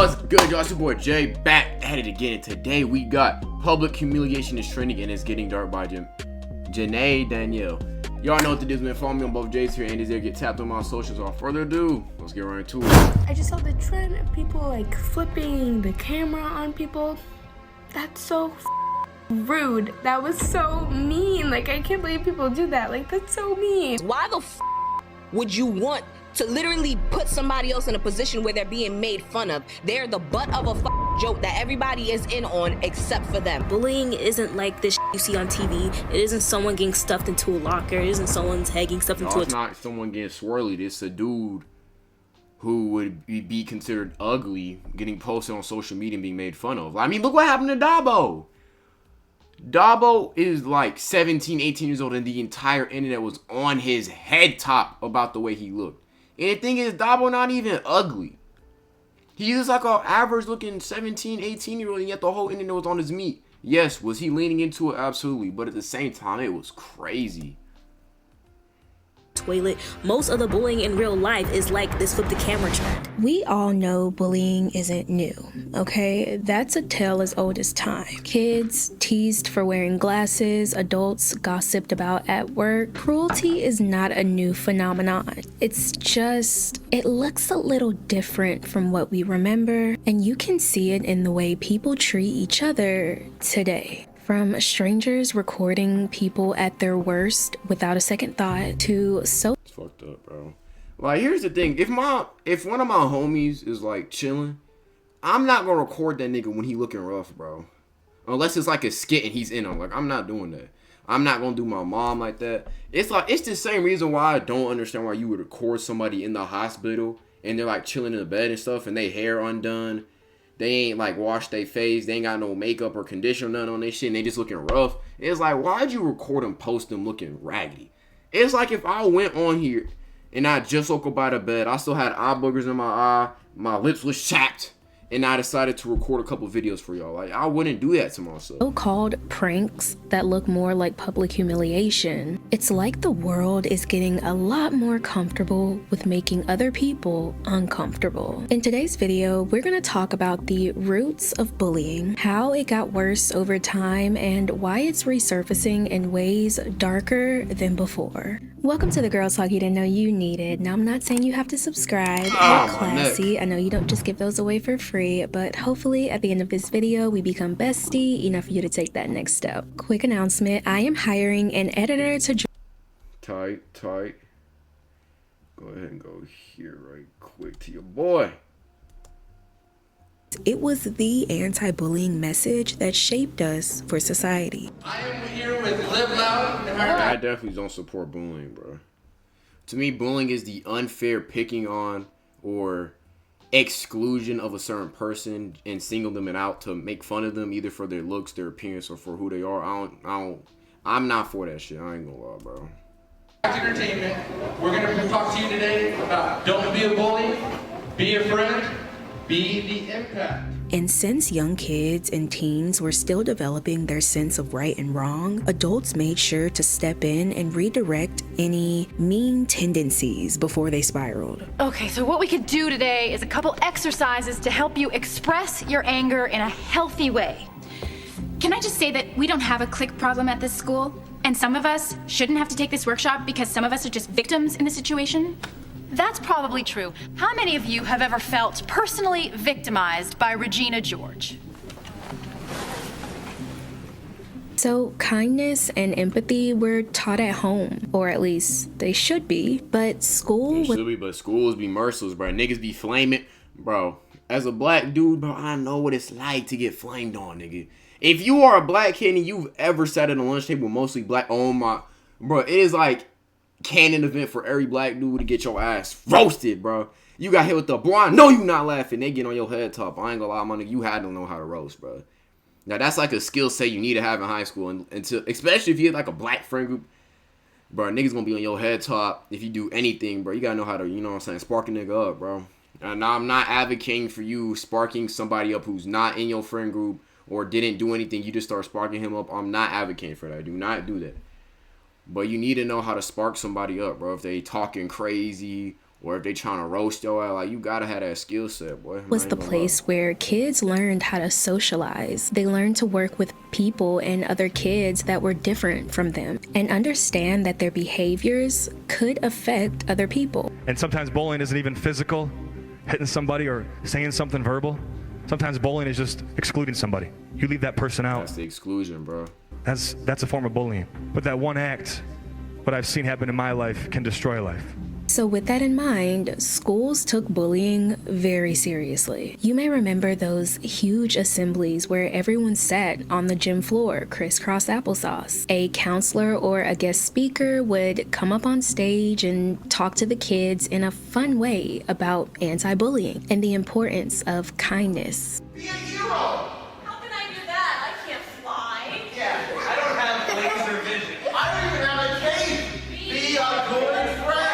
What's good, y'all? It's your boy Jay back at it again. Today we got Public Humiliation is Trending and It's Getting Dark by Janae Danielle. Y'all know what to do, man. Follow me on both Jays here and Andy's there. Get tapped on my socials. Without further ado, let's get right into it. I just saw the trend of people like flipping the camera on people. That's so rude. That was so mean. Like, I can't believe people do that. Like, that's so mean. Why the would you want to literally put somebody else in a position where they're being made fun of? They're the butt of a joke that everybody is in on except for them. Bullying isn't like this you see on TV. It isn't someone getting stuffed into a locker. It isn't someone's head getting stuffed into It's not someone getting swirly. It's a dude who would be considered ugly getting posted on social media and being made fun of. I mean, look what happened to Dabo. Dabo is like 17, 18 years old and the entire internet was on his head top about the way he looked. And the thing is, Dabo not even ugly. He is like an average looking 17, 18-year-old, and yet the whole internet was on his meat. Yes, was he leaning into it? Absolutely. But at the same time, it was crazy. toilet. Most of the bullying in real life is like this flip the camera trend. We all know bullying isn't new, okay? That's a tale as old as time. Kids teased for wearing glasses, adults gossiped about at work. Cruelty is not a new phenomenon. It's just, it looks a little different from what we remember, and you can see it in the way people treat each other today. From strangers recording people at their worst without a second thought to It's fucked up, bro. Like, here's the thing. If one of my homies is like chilling, I'm not gonna record that nigga when he looking rough, bro. Unless it's like a skit and he's in on. Like, I'm not doing that. I'm not gonna do my mom like that. It's like, it's the same reason why I don't understand why you would record somebody in the hospital and they're like chilling in the bed and stuff and they hair undone. They ain't like washed their face. They ain't got no makeup or conditioner none on their shit. And they just looking rough. It's like, why'd you record them, post them looking raggedy? It's like if I went on here and I just woke up out of bed. I still had eye boogers in my eye. My lips was chapped. And I decided to record a couple videos for y'all. Like, I wouldn't do that to myself. So-called pranks that look more like public humiliation. It's like the world is getting a lot more comfortable with making other people uncomfortable. In today's video, we're going to talk about the roots of bullying, how it got worse over time, and why it's resurfacing in ways darker than before. Welcome to the Girl Talk you didn't know you needed. Now, I'm not saying you have to subscribe. You're classy. I know you don't just give those away for free, but hopefully at the end of this video, we become bestie enough for you to take that next step. Quick announcement, I am hiring an editor to Tight. Go ahead and go here right quick to your boy. It was the anti-bullying message that shaped us for society. I am here with Live Loud. I definitely don't support bullying, bro. To me, bullying is the unfair picking on or exclusion of a certain person and single them out to make fun of them either for their looks, their appearance, or for who they are. I'm not for that shit. I ain't gonna lie, bro. Entertainment. We're gonna talk to you today about don't be a bully, be a friend, be the impact. And since young kids and teens were still developing their sense of right and wrong, adults made sure to step in and redirect any mean tendencies before they spiraled. Okay, so what we could do today is a couple exercises to help you express your anger in a healthy way. Can I just say that we don't have a clique problem at this school? And some of us shouldn't have to take this workshop because some of us are just victims in the situation? That's probably true. How many of you have ever felt personally victimized by Regina George? So kindness and empathy were taught at home, or at least they should be, but schools be merciless, bro. Niggas be flaming, bro. As a black dude, bro, I know what it's like to get flamed on, nigga. If you are a black kid and you've ever sat at a lunch table with mostly black, oh my, bro, it is like canon event for every black dude to get your ass roasted, bro. You got hit with the, boy, I know you not laughing. They get on your head top. I ain't gonna lie, my nigga, you had to know how to roast, bro. Now, that's like a skill set you need to have in high school. And until, especially if you have like a black friend group, bro, niggas gonna be on your head top. If you do anything, bro, you gotta know how to, you know what I'm saying, spark a nigga up, bro. Now, I'm not advocating for you sparking somebody up who's not in your friend group or didn't do anything. You just start sparking him up. I'm not advocating for that. Do not do that. But you need to know how to spark somebody up, bro. If they talking crazy or if they trying to roast your ass, like, you gotta have that skill set, boy. Was the place where kids learned how to socialize. They learned to work with people and other kids that were different from them and understand that their behaviors could affect other people. And sometimes bullying isn't even physical, hitting somebody or saying something verbal. Sometimes bullying is just excluding somebody. You leave that person out. That's the exclusion, bro. That's a form of bullying. But that one act, what I've seen happen in my life, can destroy a life. So with that in mind, schools took bullying very seriously. You may remember those huge assemblies where everyone sat on the gym floor, crisscross applesauce. A counselor or a guest speaker would come up on stage and talk to the kids in a fun way about anti-bullying and the importance of kindness. Be a hero! How can I do that? I can't fly. Yeah, I don't have laser vision. I don't even have a cape. Be a good friend.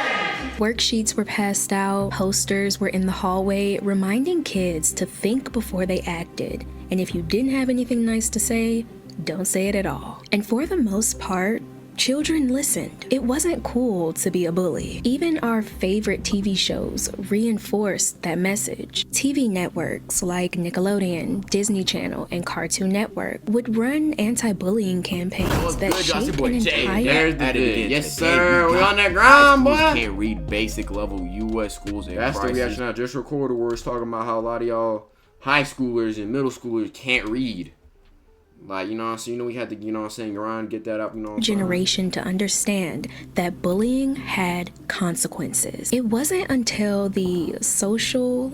Worksheets were passed out, posters were in the hallway, reminding kids to think before they acted. And if you didn't have anything nice to say, don't say it at all. And for the most part, children listened. It wasn't cool to be a bully. Even our favorite TV shows reinforced that message. TV networks like Nickelodeon, Disney Channel, and Cartoon Network would run anti-bullying campaigns that shaped an entire... Yes, sir. We on that grind, boy. Can't read basic level U.S. schools. That's the reaction I just recorded where it's talking about how a lot of y'all high schoolers and middle schoolers can't read. Like, you know what I'm saying? You know, we had to, you know what I'm saying, grind, get that up, you know what I'm saying? Generation to understand that bullying had consequences. It wasn't until the social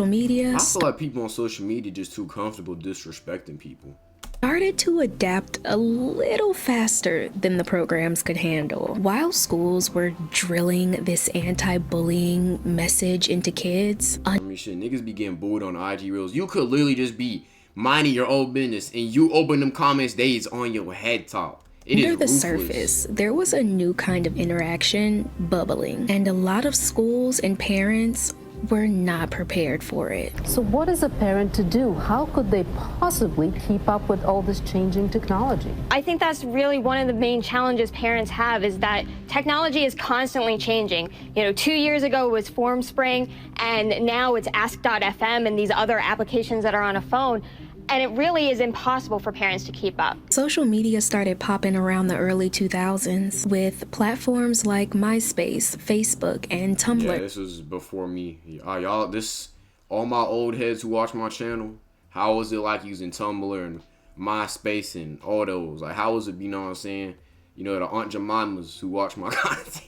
media I feel like people on social media just too comfortable disrespecting people. Started to adapt a little faster than the programs could handle. While schools were drilling this anti-bullying message into kids, I mean, shit, niggas be getting bullied on IG Reels. You could literally just be minding your own business and you open them comments, days on your head top. Under the surface, there was a new kind of interaction bubbling, and a lot of schools and parents were not prepared for it. So what is a parent to do? How could they possibly keep up with all this changing technology? I think that's really one of the main challenges parents have, is that technology is constantly changing. You know, 2 years ago it was FormSpring, and now it's Ask.fm and these other applications that are on a phone. And it really is impossible for parents to keep up. Social media started popping around the early 2000s with platforms like MySpace, Facebook, and Tumblr. Yeah, this was before me. Y'all, all my old heads who watch my channel, how was it like using Tumblr and MySpace and all those? Like, how was it, you know what I'm saying? You know, the Aunt Jemimas who watch my content.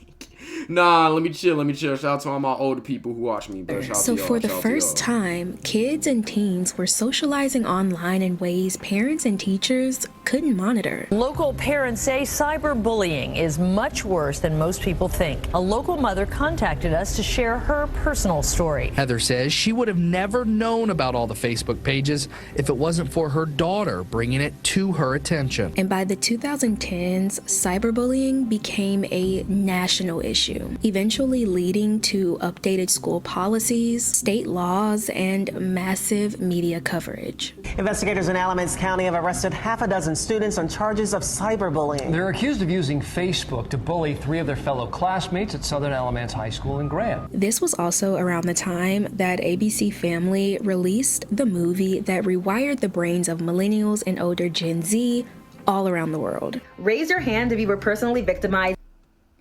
Nah, let me chill. Shout out to all my older people who watch me, bro. So for the first time, kids and teens were socializing online in ways parents and teachers couldn't monitor. Local parents say cyberbullying is much worse than most people think. A local mother contacted us to share her personal story. Heather says she would have never known about all the Facebook pages if it wasn't for her daughter bringing it to her attention. And by the 2010s, cyberbullying became a national issue, eventually leading to updated school policies, state laws, and massive media coverage. Investigators in Alamance County have arrested half a dozen students on charges of cyberbullying. They're accused of using Facebook to bully 3 of their fellow classmates at Southern Alamance High School in Graham. This was also around the time that ABC Family released the movie that rewired the brains of millennials and older Gen Z all around the world. Raise your hand if you were personally victimized.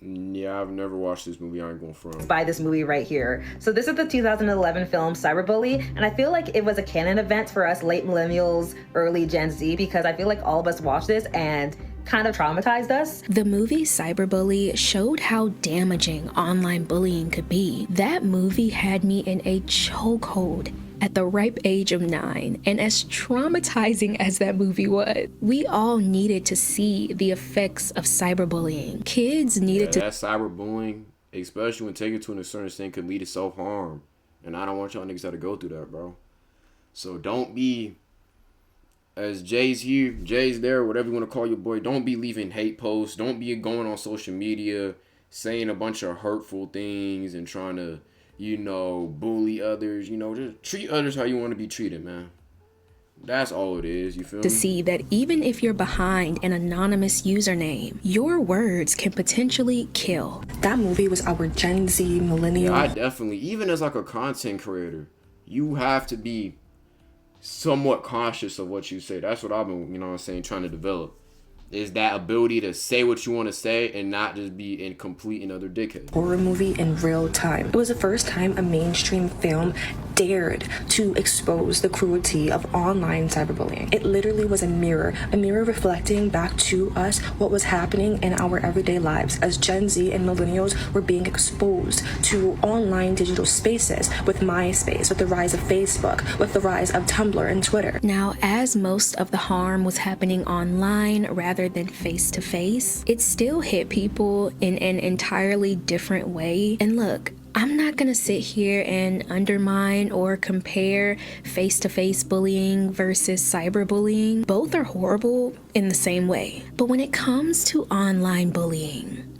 Yeah, I've never watched this movie. I ain't going front. By this movie right here. So this is the 2011 film Cyberbully, and I feel like it was a canon event for us late millennials, early Gen Z, because I feel like all of us watched this and kind of traumatized us. The movie Cyberbully showed how damaging online bullying could be. That movie had me in a chokehold at the ripe age of 9, and as traumatizing as that movie was, we all needed to see the effects of cyberbullying. Kids needed to... That cyberbullying, especially when taken to a certain extent, could lead to self-harm. And I don't want y'all niggas to go through that, bro. So don't be, as Jay's here, Jay's there, whatever you want to call your boy, don't be leaving hate posts. Don't be going on social media saying a bunch of hurtful things and trying to, you know, bully others. You know, just treat others how you want to be treated, man. That's all it is, you feel to me? see that even if you're behind an anonymous username, your words can potentially kill. That movie was our Gen Z millennial. Yeah, I definitely, even as like a content creator, you have to be somewhat cautious of what you say. That's what I've been, you know what I'm saying, trying to develop. Is that ability to say what you want to say and not just be in complete and utter dickhead. Horror movie in real time. It was the first time a mainstream film dared to expose the cruelty of online cyberbullying. It literally was a mirror reflecting back to us what was happening in our everyday lives as Gen Z and millennials were being exposed to online digital spaces with MySpace, with the rise of Facebook, with the rise of Tumblr and Twitter. Now, as most of the harm was happening online rather than face-to-face, it still hit people in an entirely different way. And look, I'm not gonna sit here and undermine or compare face-to-face bullying versus cyberbullying. Both are horrible in the same way. But when it comes to online bullying,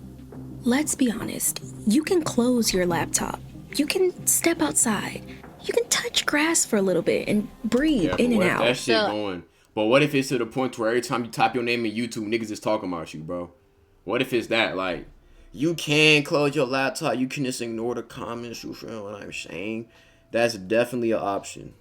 let's be honest, you can close your laptop, you can step outside, you can touch grass for a little bit and breathe in and out. That shit going. But what if it's to the point where every time you type your name in YouTube, niggas is talking about you, bro? What if it's that? Like, you can close your laptop, you can just ignore the comments, you feel what I'm saying? That's definitely an option.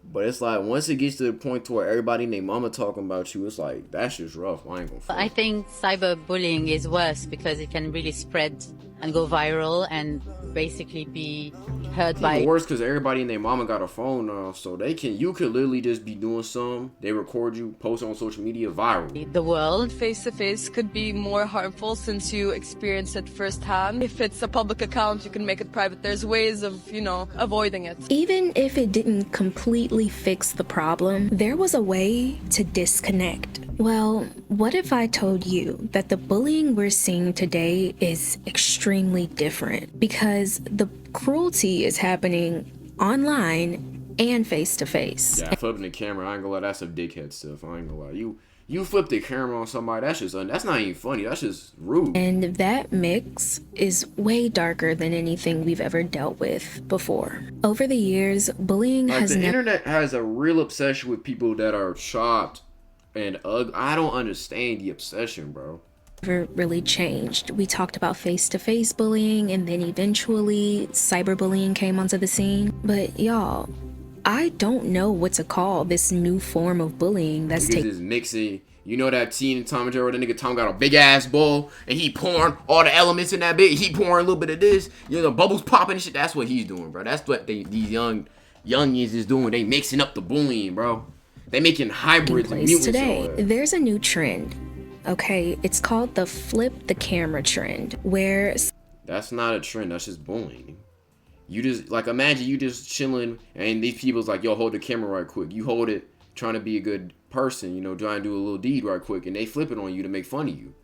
But it's like, once it gets to the point to where everybody and their mama talking about you, it's like, that's just rough. I ain't gonna front. I think cyberbullying is worse because it can really spread and go viral and basically be heard by... It's worse because everybody and their mama got a phone now, so you could literally just be doing something, they record you, post it on social media, viral. The world. Face-to-face could be more harmful since you experience it firsthand. If it's a public account, you can make it private. There's ways of, you know, avoiding it. Even if it didn't completely fix the problem, there was a way to disconnect. Well, what if I told you that the bullying we're seeing today is extremely different because the cruelty is happening online and face-to-face. Yeah, flipping the camera, I ain't gonna lie, that's some dickhead stuff. I ain't gonna lie. You flip the camera on somebody, that's not even funny, that's just rude. And that mix is way darker than anything we've ever dealt with before. Over the years, bullying like has the internet has a real obsession with people that are chopped and ugly. I don't understand the obsession, bro. Never really changed. We talked about face-to-face bullying, and then eventually cyberbullying came onto the scene. But y'all, I don't know what to call this new form of bullying that's taking. Is mixing. You know that scene in Tom and Jerry where the nigga Tom got a big ass bowl and he pouring all the elements in that bit. He pouring a little bit of this, you know, the bubbles popping and shit. That's what he's doing, bro. That's what these youngins is doing. They mixing up the bullying, bro. They making hybrids and mutants today. There's a new trend. Okay, it's called the flip the camera trend, where that's not a trend. That's just bullying. You just like imagine you just chilling and these people's like, yo, hold the camera right quick. You hold it, trying to be a good person, you know, trying to do a little deed right quick, and they flip it on you to make fun of you.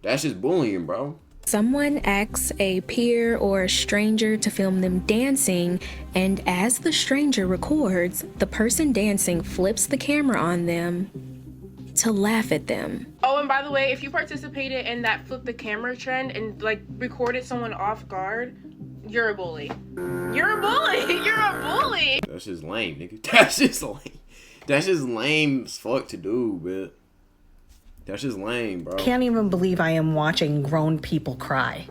That's just bullying, bro. Someone asks a peer or a stranger to film them dancing, and as the stranger records, the person dancing flips the camera on them to laugh at them. Oh, and by the way, if you participated in that flip the camera trend and like recorded someone off guard, you're a bully. You're a bully. You're a bully. That's just lame, nigga. That's just lame. That's just lame as fuck to do, man. That's just lame, bro. Can't even believe I am watching grown people cry.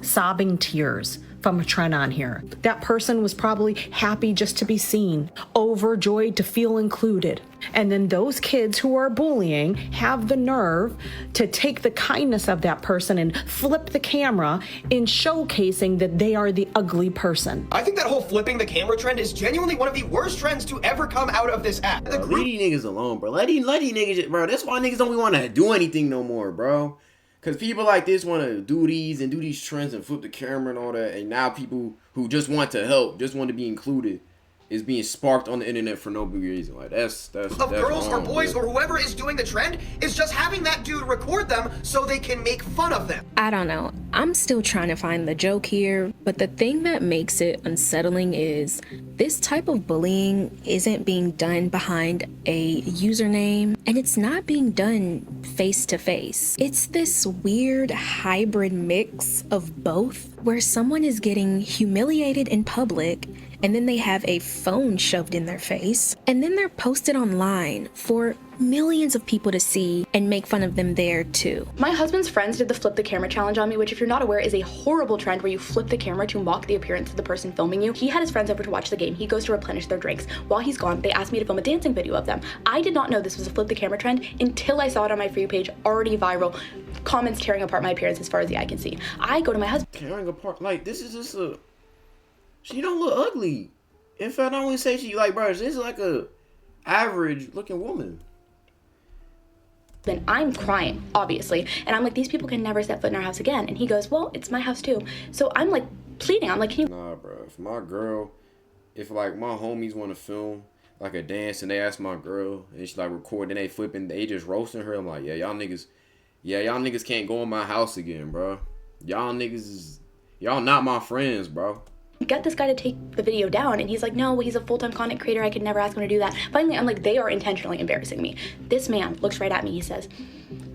Sobbing tears from a trend on here. That person was probably happy just to be seen, overjoyed to feel included. And then those kids who are bullying have the nerve to take the kindness of that person and flip the camera in showcasing that they are the ugly person. I think that whole flipping the camera trend is genuinely one of the worst trends to ever come out of this app. Leave these niggas alone, bro. Let these niggas, bro. That's why niggas don't want to do anything no more, bro. Because people like this want to do these trends and flip the camera and all that. And now people who just want to help, just want to be included, is being sparked on the internet for no big reason. Like that's girls wrong, or boys, bro. or whoever is doing the trend is just having that dude record them so they can make fun of them. I don't know. I'm still trying to find the joke here, but the thing that makes it unsettling is this type of bullying isn't being done behind a username, and it's not being done face to face. It's this weird hybrid mix of both, where someone is getting humiliated in public and then they have a phone shoved in their face, and then they're posted online for millions of people to see and make fun of them there too. My husband's friends did the flip the camera challenge on me, which if you're not aware is a horrible trend where you flip the camera to mock the appearance of the person filming you. He had his friends over to watch the game. He goes to replenish their drinks. While he's gone, they asked me to film a dancing video of them. I did not know this was a flip the camera trend until I saw it on my For You page, already viral. Comments tearing apart my appearance as far as the eye can see. I go to my husband. Tearing apart? Like, this is just a... She don't look ugly. In fact, I wouldn't say she like, bro, this is like a average looking woman. Then I'm crying, obviously, and I'm like, these people can never step foot in our house again. And he goes, well, it's my house too. So I'm like pleading. I'm like, can you... Nah, bro. If my girl, if like my homies want to film like a dance and they ask my girl and she like recording, they flipping, they just roasting her. I'm like, y'all niggas can't go in my house again, bro. Y'all not my friends, bro. Get this guy to take the video down, and he's like, no, he's a full-time content creator, I could never ask him to do that. Finally, I'm like, they are intentionally embarrassing me. This man looks right at me, he says,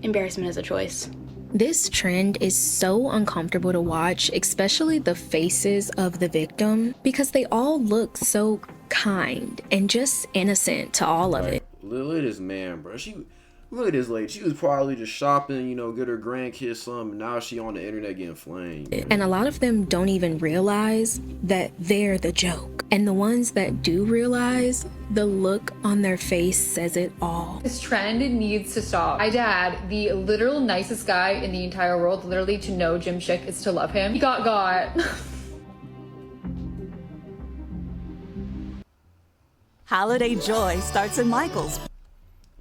embarrassment is a choice. This trend is so uncomfortable to watch, especially the faces of the victim, because they all look so kind and just innocent to all of it. Look at this man, bro. Look at this lady. She was probably just shopping, you know, get her grandkids some, and now she on the internet getting flamed. And a lot of them don't even realize that they're the joke. And the ones that do realize, the look on their face says it all. This trend needs to stop. My dad, the literal nicest guy in the entire world, literally to know Jim Schick is to love him. He got. Holiday joy starts in Michael's.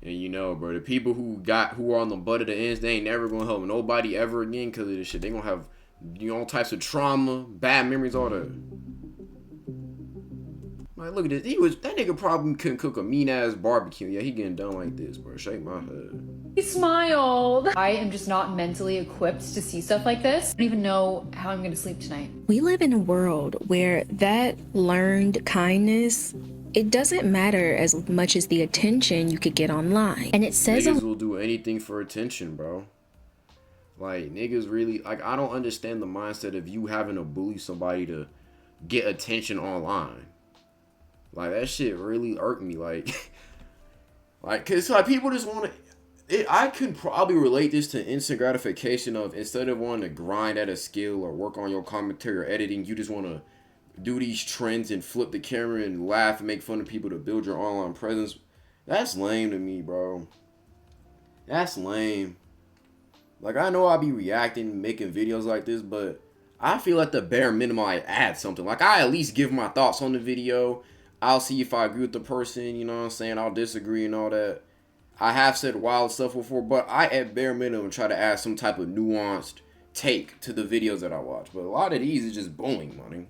And you know, bro, the people who are on the butt of the ends, they ain't never gonna help nobody ever again because of this shit. They gonna have, you know, all types of trauma, bad memories, all that. Like, look at this. That nigga probably couldn't cook a mean ass barbecue. Yeah, he getting done like this, bro. Shake my head. He smiled. I am just not mentally equipped to see stuff like this. I don't even know how I'm gonna sleep tonight. We live in a world where that learned kindness, it doesn't matter as much as the attention you could get online. And it says niggas will do anything for attention, bro. Like, niggas really, like, I don't understand the mindset of you having to bully somebody to get attention online. Like, that shit really irked me. Like, cause like people just want to. I could probably relate this to instant gratification of instead of wanting to grind at a skill or work on your commentary or editing, you just want to do these trends and flip the camera and laugh and make fun of people to build your online presence. That's lame to me, bro. That's lame. Like, I know I be reacting, making videos like this, but I feel at the bare minimum I add something. Like, I at least give my thoughts on the video. I'll see if I agree with the person, you know what I'm saying? I'll disagree and all that. I have said wild stuff before, but I at bare minimum try to add some type of nuanced take to the videos that I watch. But a lot of these is just bullying, money.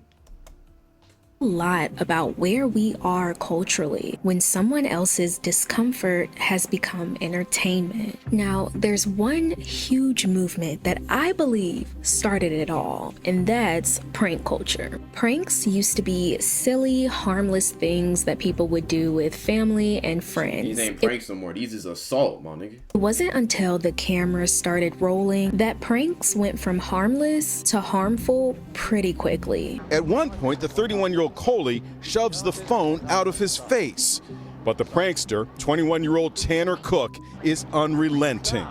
Lot about where we are culturally when someone else's discomfort has become entertainment. Now, there's one huge movement that I believe started it all, and that's prank culture. Pranks used to be silly, harmless things that people would do with family and friends. These ain't pranks no more. These is assault, my nigga. It wasn't until the cameras started rolling that pranks went from harmless to harmful pretty quickly. At one point, the 31-year-old Coley shoves the phone out of his face. But the prankster, 21-year-old Tanner Cook, is unrelenting.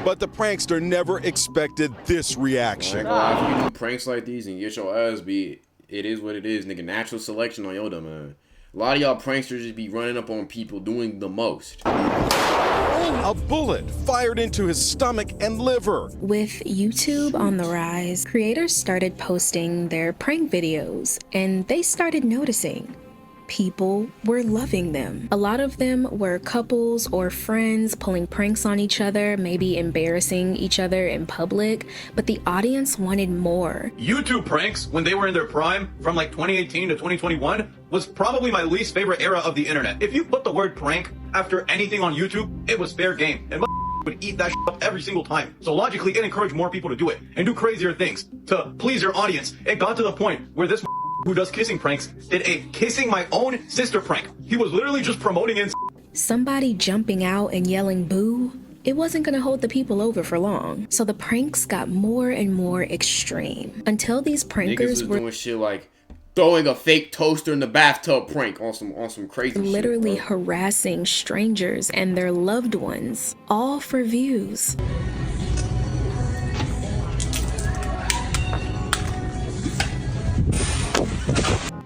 But the prankster never expected this reaction. If you do pranks like these and get your ass beat, it is what it is, nigga. Natural selection on your dumb man. A lot of y'all pranksters just be running up on people doing the most. A bullet fired into his stomach and liver. With YouTube on the rise, creators started posting their prank videos, and they started noticing people were loving them. A lot of them were couples or friends pulling pranks on each other, maybe embarrassing each other in public, but the audience wanted more. YouTube pranks, when they were in their prime, from like 2018 to 2021, was probably my least favorite era of the internet. If you put the word prank after anything on YouTube, it was fair game. And would eat that shit up every single time. So logically, it encouraged more people to do it and do crazier things to please your audience. It got to the point where this who does kissing pranks did a kissing my own sister prank. He was literally just promoting it. Somebody jumping out and yelling boo, it wasn't gonna hold the people over for long. So the pranks got more and more extreme until these prankers were doing shit like throwing a fake toaster in the bathtub prank on some crazy shit. Literally harassing strangers and their loved ones, all for views.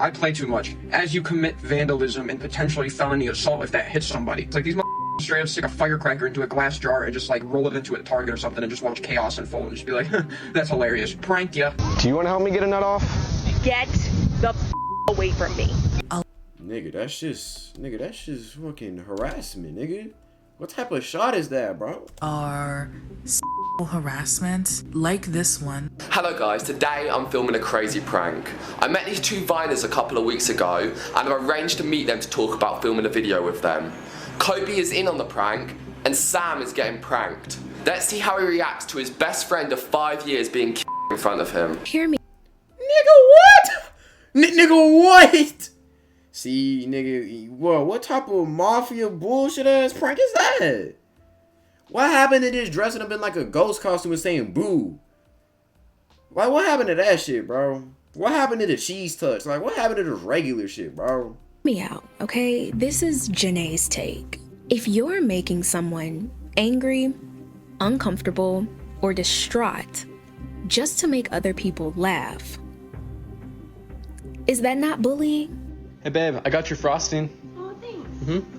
I play too much. As you commit vandalism and potentially felony assault if that hits somebody. It's like these straight up stick a firecracker into a glass jar and just like roll it into a target or something and just watch chaos unfold and just be like, that's hilarious. Pranked ya. Do you want to help me get a nut off? Get the away from me. Nigga, that's just fucking harassment, nigga. What type of shot is that, bro? Are harassment like this one. Hello guys, today I'm filming a crazy prank. I met these two Viners a couple of weeks ago and I've arranged to meet them to talk about filming a video with them. Kobe is in on the prank and Sam is getting pranked. Let's see how he reacts to his best friend of 5 years being in front of him. Hear me. Nigga, what? See, nigga, what type of mafia bullshit ass prank is that? What happened to this dressing up in like a ghost costume and saying boo? Like, what happened to that shit, bro? What happened to the cheese touch? Like, what happened to this regular shit, bro? Me out, okay? This is Janae's take. If you're making someone angry, uncomfortable, or distraught just to make other people laugh, is that not bullying? Hey babe, I got your frosting. Oh, thanks. Mm-hmm.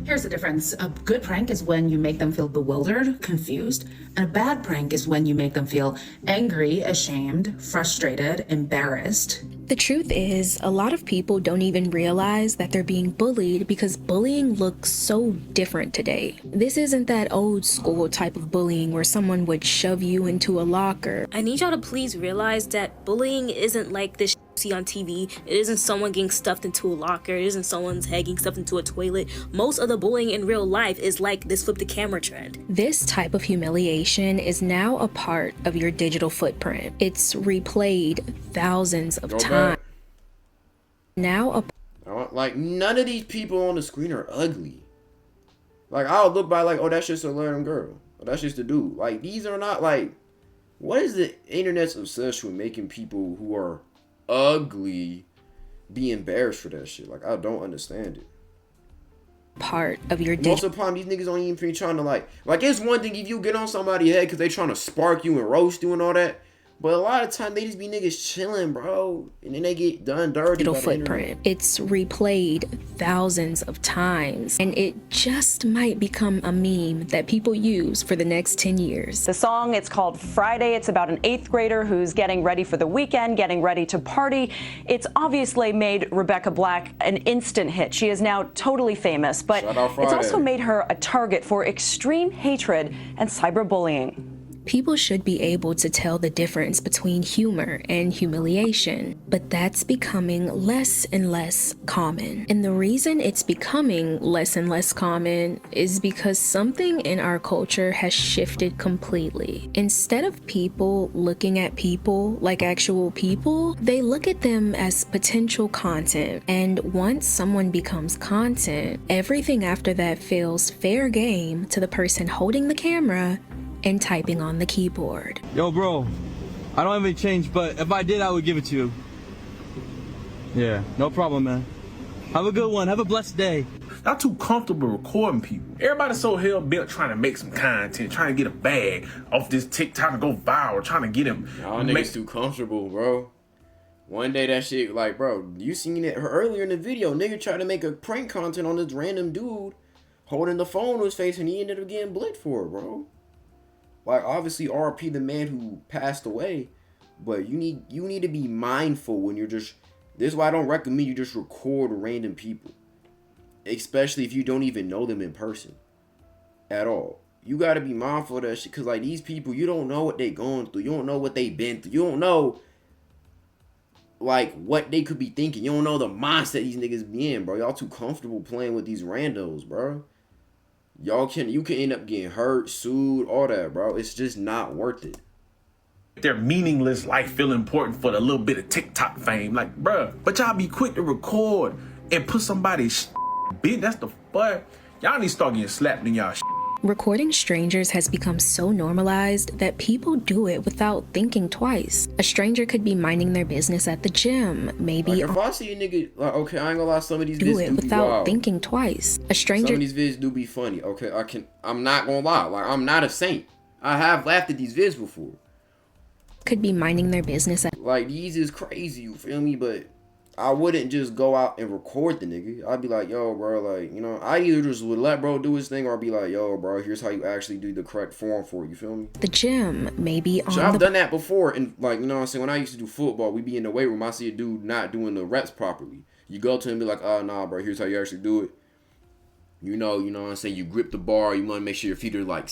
Here's the difference. A good prank is when you make them feel bewildered, confused, and a bad prank is when you make them feel angry, ashamed, frustrated, embarrassed. The truth is, a lot of people don't even realize that they're being bullied because bullying looks so different today. This isn't that old school type of bullying where someone would shove you into a locker. I need y'all to please realize that bullying isn't like this see on TV. It isn't someone getting stuffed into a locker. It isn't someone's head getting stuffed into a toilet. Most of the bullying in real life is like this flip the camera trend. This type of humiliation is now a part of your digital footprint. It's replayed thousands of times. Now like, none of these people on the screen are ugly. Like, I'll look by like, oh, that's just a random girl. Or that's just a dude. Like, these are not like, what is the internet's obsession with making people who are ugly be embarrassed for that shit? Like, I don't understand it. Part of your most of the time these niggas don't even be trying to like it's one thing if you get on somebody's head because they trying to spark you and roast you and all that, but a lot of time they just be niggas chilling, bro, and then they get done dirty. Digital footprint. It's replayed thousands of times, and it just might become a meme that people use for the next 10 years. The song, it's called Friday. It's about an 8th grader who's getting ready for the weekend, getting ready to party. It's obviously made Rebecca Black an instant hit. She is now totally famous, but it's also made her a target for extreme hatred and cyberbullying. People should be able to tell the difference between humor and humiliation, but that's becoming less and less common. And the reason it's becoming less and less common is because something in our culture has shifted completely. Instead of people looking at people like actual people, they look at them as potential content. And once someone becomes content, everything after that feels fair game to the person holding the camera and typing on the keyboard. Yo, bro, I don't have any change, but if I did, I would give it to you. Yeah, no problem, man. Have a good one. Have a blessed day. Y'all too comfortable recording people. Everybody's so hell-bent trying to make some content, trying to get a bag off this TikTok to go viral, trying to get him. Y'all niggas too comfortable, bro. One day that shit, like, bro, you seen it earlier in the video. Nigga tried to make a prank content on this random dude holding the phone to his face, and he ended up getting blitzed for it, bro. Like, obviously, RP the man who passed away, but you need to be mindful when you're just. This is why I don't recommend you just record random people, especially if you don't even know them in person at all. You gotta be mindful of that shit, cause like these people, you don't know what they going through. You don't know what they've been through. You don't know like what they could be thinking. You don't know the mindset these niggas be in, bro. Y'all too comfortable playing with these randos, bro. You can end up getting hurt, sued, all that, bro. It's just not worth it. Their meaningless life feel important for the little bit of TikTok fame. Like, bro, but y'all be quick to record and put somebody's bitch. That's the fuck. Y'all need to start getting slapped in y'all Recording strangers has become so normalized that people do it without thinking twice. A stranger could be minding their business at the gym, maybe like if I see a nigga, like, okay, I ain't gonna lie, some of these do vids it do be without wild. thinking twice. A stranger Some of these vids do be funny. Okay, I'm not gonna lie. Like, I'm not a saint. I have laughed at these vids before. Could be minding their business at like these is crazy, you feel me? But I wouldn't just go out and record the nigga. I'd be like, yo, bro, like, you know, I either just would let bro do his thing, or I'd be like, yo, bro, here's how you actually do the correct form for it, you feel me? the gym, maybe on So I've done that before, and like, you know what I'm saying, when I used to do football, we be in the weight room, I see a dude not doing the reps properly. You go to him and be like, oh, nah, bro, here's how you actually do it. You know what I'm saying, you grip the bar, you want to make sure your feet are like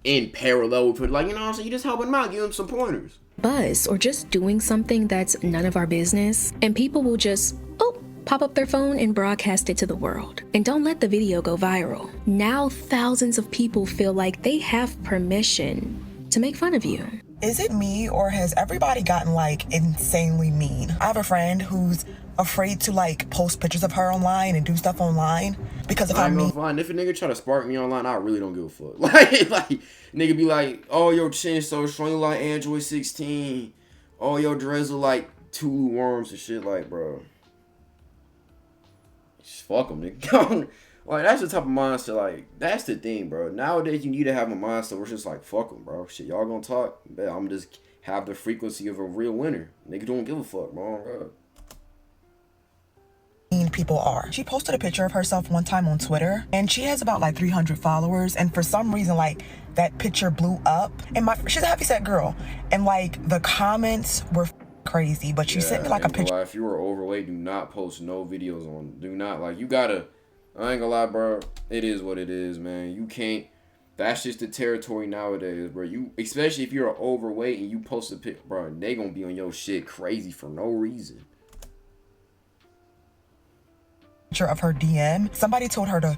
in parallel with it, like, you know what I'm saying, you just help him out, give him some pointers. bus or just doing something that's none of our business, and people will just pop up their phone and broadcast it to the world. And don't let the video go viral. Now thousands of people feel like they have permission to make fun of you. Is it me, or has everybody gotten like insanely mean? I have a friend who's afraid to like post pictures of her online and do stuff online because if I'm mean. If a nigga try to spark me online, I really don't give a fuck. Like nigga be like, oh, your chin so strong, you like Android 16. Oh, your dreads look like two worms and shit. Like, bro, just fuck them, nigga. Like, that's the type of mindset. Like, that's the thing, bro. Nowadays, you need to have a mindset where it's just like, fuck them, bro. Shit, y'all gonna talk? Bet I'm just have the frequency of a real winner. Nigga don't give a fuck, bro. People are. She posted a picture of herself one time on Twitter, and she has about like 300 followers, and for some reason like that picture blew up, and she's a heavyset girl, and like the comments were crazy, but she sent me like a picture. If you are overweight, do not post no videos on. Do not, like, you gotta, I ain't gonna lie, bro, it is what it is, man. You can't, that's just the territory nowadays, bro. You, especially if you're overweight and you post a pic, bro, they gonna be on your shit crazy for no reason. Of her DM, somebody told her to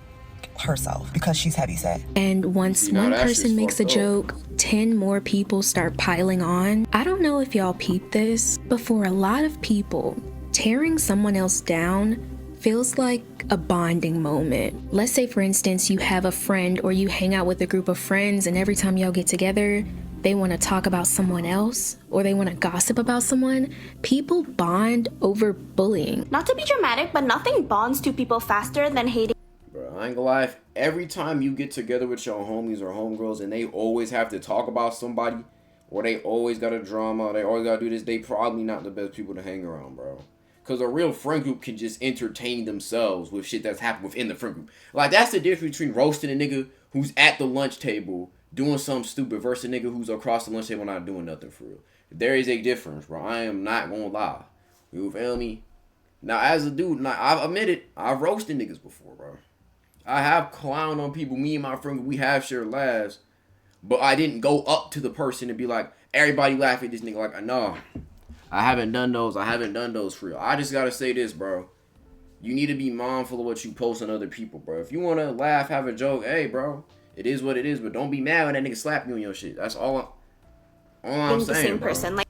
herself because she's heavyset. And once one person makes a joke, 10 more people start piling on. I don't know if y'all peep this, but for a lot of people, tearing someone else down feels like a bonding moment. Let's say, for instance, you have a friend or you hang out with a group of friends, and every time y'all get together, they want to talk about someone else or they want to gossip about someone. People bond over bullying. Not to be dramatic, but nothing bonds two people faster than hating. Bro, I ain't gonna lie, every time you get together with your homies or homegirls and they always have to talk about somebody, or they always got a drama, they always gotta do this, they probably not the best people to hang around, bro. Because a real friend group can just entertain themselves with shit that's happened within the friend group. Like, that's the difference between roasting a nigga who's at the lunch table doing something stupid versus a nigga who's across the lunch table not doing nothing for real. There is a difference, bro. I am not gonna lie. You feel me? Now, as a dude, now, I've admitted, I've roasted niggas before, bro. I have clowned on people. Me and my friend, we have shared laughs. But I didn't go up to the person and be like, everybody laugh at this nigga. Like, no. I haven't done those. I haven't done those for real. I just gotta say this, bro. You need to be mindful of what you post on other people, bro. If you wanna laugh, have a joke, hey, bro. It is what it is, but don't be mad when that nigga slap you on your shit. That's all I'm saying, bro. Like,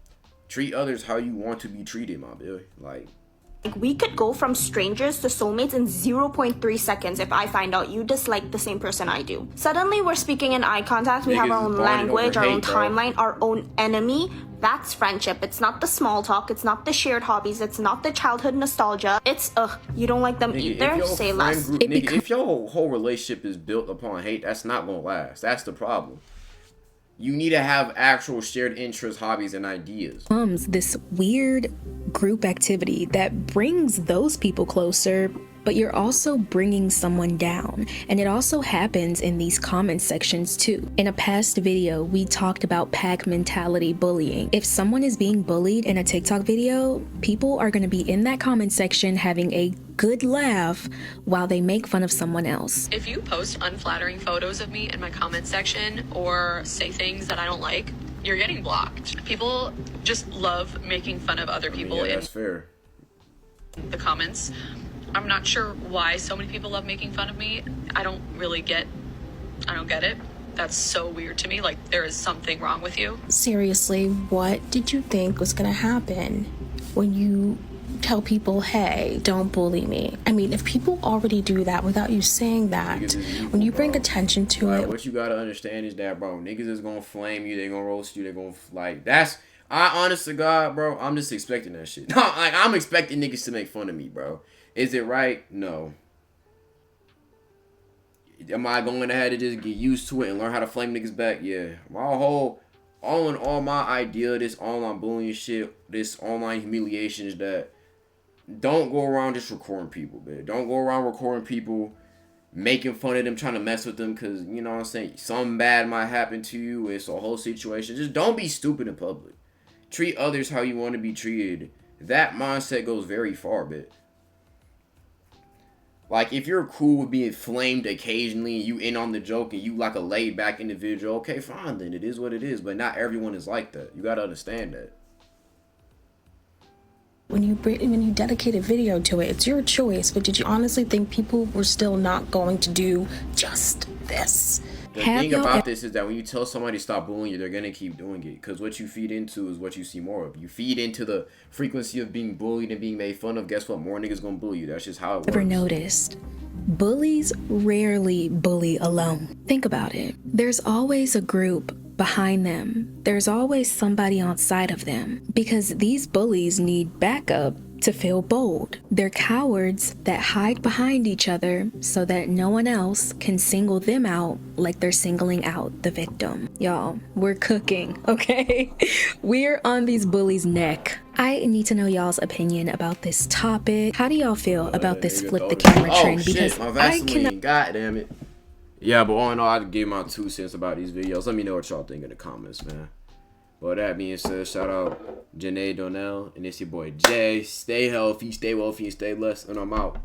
treat others how you want to be treated, my boy. Like, we could go from strangers to soulmates in 0.3 seconds if I find out you dislike the same person I do. Suddenly, we're speaking in eye contact, we have our own language, our own timeline, our own enemy. That's friendship. It's not the small talk, it's not the shared hobbies, it's not the childhood nostalgia. It's, you don't like them either, say less. If your whole relationship is built upon hate, that's not gonna last. That's the problem. You need to have actual shared interests, hobbies, and ideas. This weird group activity that brings those people closer, but you're also bringing someone down. And it also happens in these comment sections too. In a past video, we talked about pack mentality bullying. If someone is being bullied in a TikTok video, people are gonna be in that comment section having a good laugh while they make fun of someone else. If you post unflattering photos of me in my comment section or say things that I don't like, you're getting blocked. People just love making fun of other people. Yeah, that's fair. The comments. I'm not sure why so many people love making fun of me. I don't get it. That's so weird to me. Like, there is something wrong with you. Seriously, what did you think was gonna happen when you tell people, hey, don't bully me. I mean, if people already do that without you saying that, when you bring attention to like, it. What you gotta understand is that, bro, niggas is gonna flame you, they gonna roast you, they gonna, like, that's, I honest to God, bro, I'm just expecting that shit. Like, I'm expecting niggas to make fun of me, bro. Is it right? No. Am I going to have to just get used to it and learn how to flame niggas back? Yeah. All in all, my idea of this online bullying shit, this online humiliation is that don't go around just recording people, man. Don't go around recording people, making fun of them, trying to mess with them, because, you know what I'm saying, something bad might happen to you. It's a whole situation. Just don't be stupid in public. Treat others how you want to be treated. That mindset goes very far, man. Like, if you're cool with being flamed occasionally, and you in on the joke, and you like a laid back individual, okay, fine, then it is what it is. But not everyone is like that. You gotta understand that. When you dedicate a video to it, it's your choice. But did you honestly think people were still not going to do just this? The thing about this is that when you tell somebody to stop bullying you, they're going to keep doing it. Because what you feed into is what you see more of. You feed into the frequency of being bullied and being made fun of, guess what? More niggas going to bully you. That's just how it works. Ever noticed? Bullies rarely bully alone. Think about it. There's always a group behind them. There's always somebody on side of them. Because these bullies need backup to feel bold. They're cowards that hide behind each other so that no one else can single them out like they're singling out the victim. Y'all, we're cooking, okay? We're on these bullies' neck. I need to know y'all's opinion about this topic. How do y'all feel about this flip the camera trend? Because my Vaseline, God damn it. Yeah, but all in all, I'd give my 2 cents about these videos. Let me know what y'all think in the comments, man. Well, that being said, shout out Janae Donnell, and it's your boy Jay. Stay healthy, stay wealthy, and stay blessed, and I'm out.